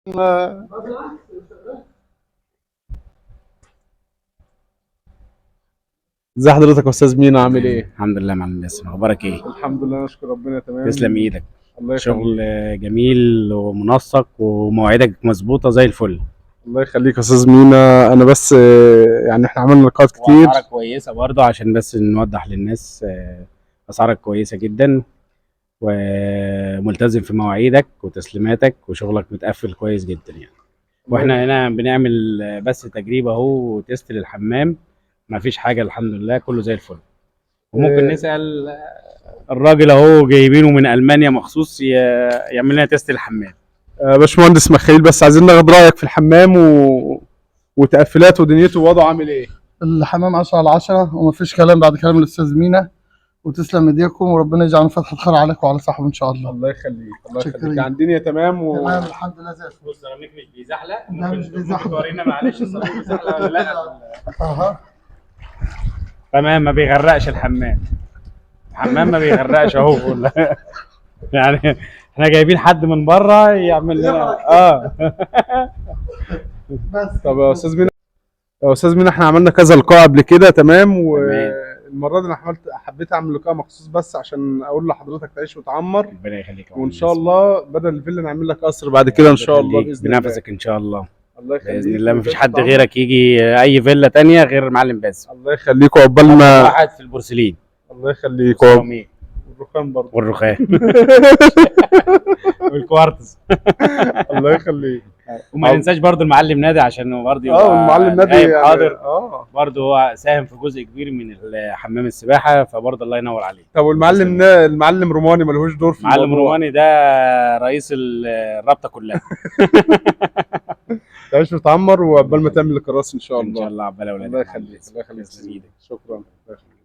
ازي حضرتك يا استاذ مينا، عامل تمام، ايه؟ الحمد لله. معلم باسم، اخبارك ايه؟ الحمد لله، نشكر ربنا، تسلم تمام. ايدك. الله شغل يخليك. جميل ومنسق ومواعيدك مظبوطه زي الفل. الله يخليك يا استاذ مينا، انا بس يعني احنا عملنا لقاءات كتير. واسعارك كويسه برضه عشان بس نوضح للناس. اسعارك كويسه جدا وملتزم في مواعيدك وتسليماتك وشغلك متقفل كويس جدا يعني. الله واحنا يخليك. هنا بنعمل بس تجربه اهو وتيست للحمام. ما فيش حاجه، الحمد لله كله زي الفل. وممكن آه، نسال الراجل اهو جايبينه من المانيا مخصوص يعمل لنا تيست الحمام. باشمهندس مخيل، بس عايزين ناخد رايك في الحمام وتقفيلاته ودنيته ووضعه عامل ايه؟ الحمام 10 على 10 ومفيش كلام بعد كلام الأستاذ مينا. وتسلم ايديكم وربنا يجعل فتحة خير عليكم وعلى صاحبه إن شاء الله. الله يخليك، الله يخليك، شكرا. يعني الدنيا تمام تمام الحمد لله زي الفل. بص السيراميك مش بيزحلق، لا مش ممكن بيزحلق. تورينا معلش السيراميك بيزحلق ولا لا؟ اها. تمام، ما بيغرقش الحمام ما بيغرقش اهو ولا يعني احنا جايبين حد من بره يعمل لنا بس طب يا استاذ مينا احنا عملنا كذا لقاء قبل كده، تمام، تمام. والمره دي انا حبيت اعمل لقاء مخصوص بس عشان اقول لحضرتك تعيش وتعمر. ربنا يخليك يا وان معلم شاء باسم. الله بدل الفيلا نعمل لك قصر بعد كده ان شاء الله، يخليك باذن الله. بنفسك ان شاء الله. الله باذن يخليك الله مفيش وتعيش حد وتعمر. غيرك يجي اي فيلا تانية غير معلم باسم. الله يخليك وعقبال رقم ما. واحد في البورسلين الله يخليك والسيراميك والرخام برضه. والرخام والكوارتز. الله يخليك. وما ننساش برضو المعلم نادي عشان هو برضه والمعلم يبقى نادي غايب يعني حاضر. اه. برضه هو ساهم في جزء كبير من حمام السباحه، فبرضه الله ينور عليه. طب والمعلم تسلم. المعلم روماني ملهوش دور في معلم الموضوع؟ روماني ده رئيس الرابطه كلها. تعيش وتعمر وعقبال ما تعمل الكراسي ان شاء ان شاء الله. الله عقبال اولادك. الله يخليك، الله يخليك. تسلم ايدك. شكرا، الله يخليك.